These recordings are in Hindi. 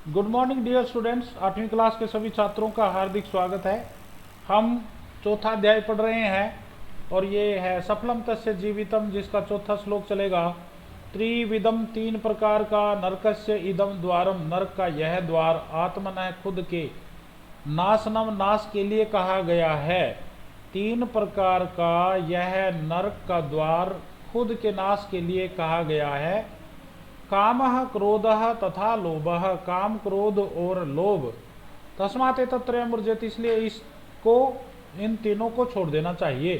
Good morning dear students. 8वीं क्लास के सभी छात्रों का हार्दिक स्वागत है। हम चौथा अध्याय पढ़ रहे हैं और ये है सफलम तस्य जीवितम, जिसका चौथा श्लोक चलेगा। त्रिविधम, तीन प्रकार का, नरकस्य इदम द्वारम, नरक का यह द्वार, आत्मनः खुद के, नाशनम नाश के लिए कहा गया है। तीन प्रकार का यह नरक का द्वार खुद के नाश के लिए कहा गया है। कामः क्रोधः तथा लोभः, काम क्रोध और लोभ। तस्मात् एतत्त्रयम् वर्जेत, इसलिए इसको इन तीनों को छोड़ देना चाहिए।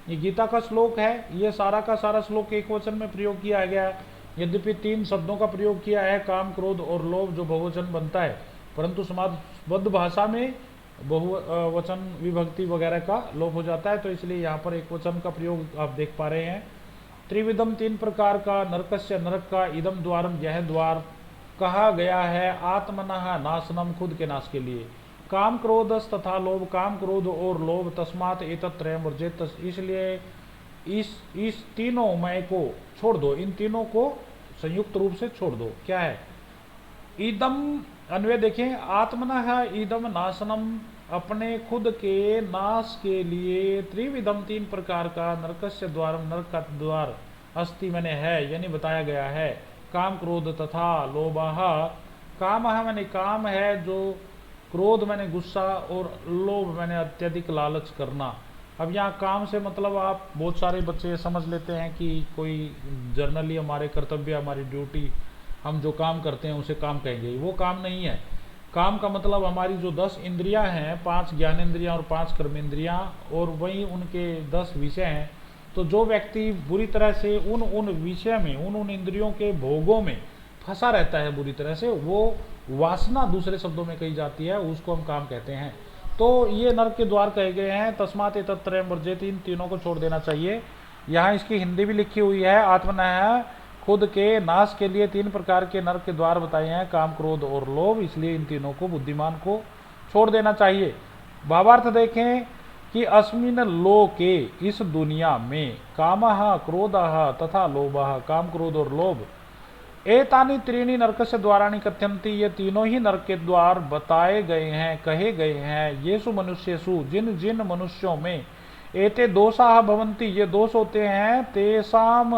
ये गीता का श्लोक है। ये सारा का सारा श्लोक एक वचन में प्रयोग किया गया है। यद्यपि तीन शब्दों का प्रयोग किया है, काम क्रोध और लोभ, जो बहुवचन बनता है, परंतु समाजबद्ध भाषा में बहुवचन विभक्ति वगैरह का लोप हो जाता है, तो इसलिए यहाँ पर एक वचन का प्रयोग आप देख पा रहे हैं। त्रिविधम, तीन प्रकार का, नरकस्य नरक का, इदम द्वारम यह द्वार कहा गया है, आत्मनः नाशनम खुद के नाश के लिए, काम क्रोधस तथा लोभ, काम क्रोध और लोभ, तस्मात् एतत्त्रयम् वर्जेत, इसलिए इस तीनों मय को छोड़ दो, इन तीनों को संयुक्त रूप से छोड़ दो। क्या है इदम? अन्वय देखें, आत्मनः इदम नाशनम, अपने खुद के नाश के लिए, त्रिविधम तीन प्रकार का, नरकस्य द्वारम नरक का द्वार, अस्ति मैंने है यानी बताया गया है, काम क्रोध तथा लोभः, काम मैंने काम है जो, क्रोध मैंने गुस्सा, और लोभ मैंने अत्यधिक लालच करना। अब यहाँ काम से मतलब आप बहुत सारे बच्चे समझ लेते हैं कि कोई जर्नली हमारे कर्तव्य, हमारी ड्यूटी, हम जो काम करते हैं उसे काम कहेंगे। वो काम नहीं है। काम का मतलब हमारी जो 10 इंद्रियां हैं, 5 ज्ञानेंद्रियां और 5 कर्मेंद्रियां, और वही उनके 10 विषय हैं। तो जो व्यक्ति बुरी तरह से उन विषय में, उन इंद्रियों के भोगों में फंसा रहता है बुरी तरह से, वो वासना दूसरे शब्दों में कही जाती है, उसको हम काम कहते हैं। तो ये नरक के द्वार कहे गए हैं। तस्मात् एतत्त्रयम् वर्जेत, इन तीनों को छोड़ देना चाहिए। यहाँ इसकी हिंदी भी लिखी हुई है, आत्मनः खुद के नाश के लिए तीन प्रकार के नरक के द्वार बताए हैं, काम क्रोध और लोभ, इसलिए इन तीनों को बुद्धिमान को छोड़ देना चाहिए। भावार्थ देखें कि अस्मिन लोके, इस दुनिया में, कामः क्रोधः तथा लोभः, काम क्रोध और लोभ, एतानि त्रीणि नरकस्य द्वाराणि कथ्यन्ति, ये तीनों ही नरक के द्वार बताए गए हैं, कहे गए हैं। येषु मनुष्येषु, जिन जिन मनुष्यों में, एते दोषाः भवन्ति, ये दोष होते हैं, तेषाम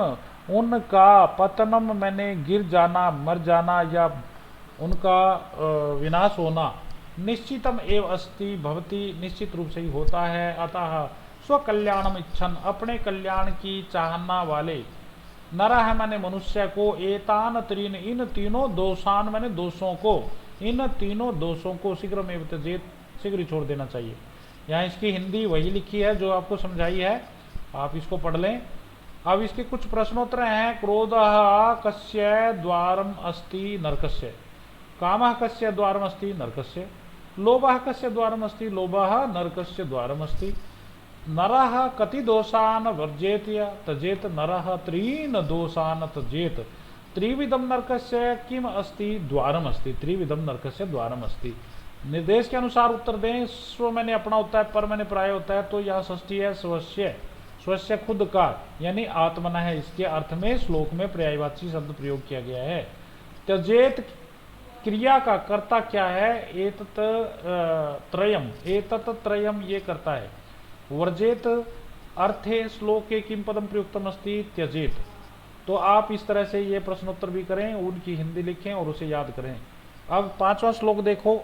उनका, पतनम मैंने गिर जाना, मर जाना, या उनका विनाश होना, निश्चितम एव अस्ति भवति, निश्चित रूप से ही होता है। अतः स्वकल्याणम इच्छन, अपने कल्याण की चाहना वाले, नरः मैंने मनुष्य को, एतान त्रीन, इन तीनों दोषान मैंने दोषों को, इन तीनों दोषों को शीघ्र में त्यजेत, शीघ्र छोड़ देना चाहिए। यहाँ इसकी हिंदी वही लिखी है जो आपको समझाई है, आप इसको पढ़ लें। अब इसके कुछ प्रश्नोत्तर हैं। क्रोधः कस्य द्वारम अस्ति नरकस्य, कामः कस्य द्वारम अस्ति नरकस्य, लोभः कस्य द्वारम अस्ति लोभः नरकस्य द्वारम अस्ति, नरः कति दोषान वर्जेत तजेत, नरः त्रीन दोषान तजेत, त्रिविधम नरकस्य किम अस्ति द्वारम अस्ति, त्रिविधम नरकस्य द्वारम अस्ति। निर्देश के अनुसार उत्तर दें। स्व मैंने अपना होता है, पर मैंने प्राय होता है, तो यह षष्ठी है स्वस्य, स्वस्य खुद का, यानी आत्मना है। इसके अर्थ में श्लोक में पर्यायवाची शब्द प्रयोग किया गया है। त्यजेत क्रिया का कर्ता क्या है? एतत् त्रयम, एतत् त्रयम ये करता है। वर्जेत अर्थे श्लोके किम पदम प्रयुक्तम अस्ति त्यजेत। तो आप इस तरह से ये प्रश्नोत्तर भी करें, उनकी हिंदी लिखें और उसे याद करें। अब 5वां श्लोक देखो।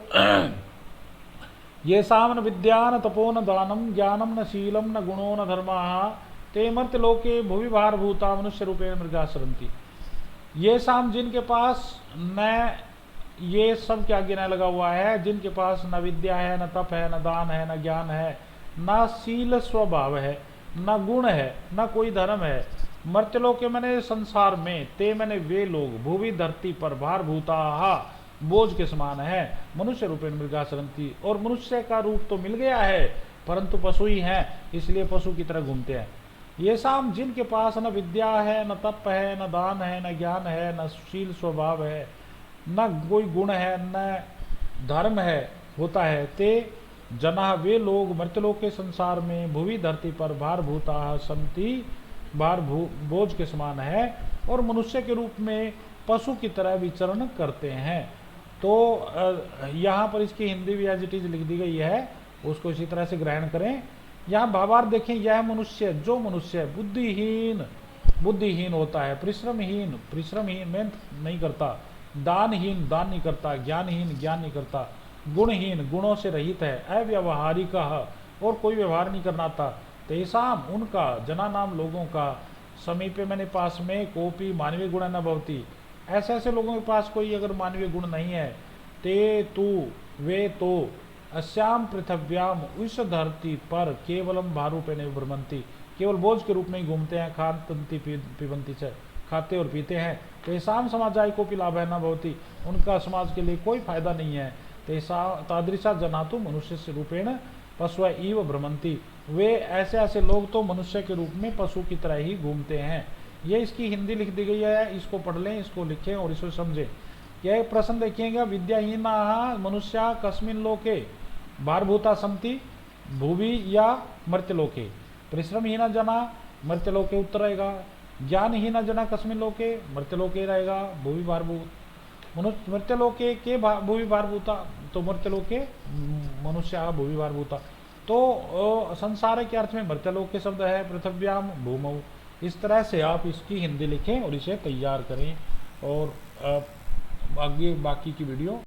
ये सामन विद्यान तपो न दानम, ज्ञानम न शीलम न गुणो न धर्माः, ते मर्त्य लोके भुवि भारभूता मनुष्य रूपेण मृगा सरन्ति। ये साम, जिनके पास न ये सब क्या गिना लगा हुआ है, जिनके पास न विद्या है, न तप है, न दान है, न ज्ञान है, न शील स्वभाव है, न गुण है, न कोई धर्म है, मर्त्यलोक के मैंने संसार में, ते मैंने वे लोग, भूवि धरती पर, भारभूता बोझ के समान है, मनुष्य रूपेण मृगा सरन्ति, और मनुष्य का रूप तो मिल गया है परंतु पशु ही हैं, इसलिए पशु की तरह घूमते हैं। ये साम, जिनके पास न विद्या है, न तप है, न दान है, न ज्ञान है, न शील स्वभाव है, न कोई गुण है, न धर्म है होता है, ते जना वे लोग, मर्त्यलोक के संसार में, भूवि धरती पर, भारभूता संति, भार बोझ के समान है, और मनुष्य के रूप में पशु की तरह विचरण करते हैं। तो यहाँ पर इसकी हिंदी भी एज इट इज लिख दी गई है, उसको इसी तरह से ग्रहण करें। यहाँ भावार्थ देखें, यह मनुष्य, जो मनुष्य बुद्धिहीन बुद्धिहीन होता है, परिश्रमहीन मेहनत नहीं करता, दानहीन दान नहीं करता, ज्ञानहीन ज्ञान नहीं करता, गुणहीन गुणों से रहित है, अव्यवहारिक और कोई व्यवहार नहीं करना आता, तेसाम उनका, जना नाम लोगों का, समीपे मैंने पास में, कोपी मानवीय गुण न भवती, ऐसे ऐसे लोगों के पास कोई अगर मानवीय गुण नहीं है, ते तू वे तो अस्याम पृथव्याम उस धरती पर केवलम भारूपेण भ्रमंती, केवल बोझ के रूप में ही घूमते हैं, खानती पिबंती से खाते और पीते हैं, तेसाम समाजाय को भी लाभ है न भवती, उनका समाज के लिए कोई फायदा नहीं है, तेसा तादृशा जनातु मनुष्य से रूपेण पशु इव भ्रमंती, वे ऐसे ऐसे लोग तो मनुष्य के रूप में पशु की तरह ही घूमते हैं। ये इसकी हिंदी लिख दी गई है, इसको पढ़ लें, इसको लिखें और इसको समझें। यह प्रश्न देखिएगा, विद्याहीना मनुष्य कस्मिन लोके भारभूता संति भूवि या मर्त्यलोके, परिश्रमहीना जना मर्त्यलोके उत्तर रहेगा, ज्ञानहीना जना कस्मिन लोके मर्त्यलोके रहेगा भूवि भारभूत, मृत्यलोके के भूवि भारभूता, तो मृत्यलोके मनुष्य भूवि भारभूता, तो संसार के अर्थ में मृत्यलोक के शब्द है, पृथ्व्याम भूमौ। इस तरह से आप इसकी हिंदी लिखें और इसे तैयार करें और आगे बाकी की वीडियो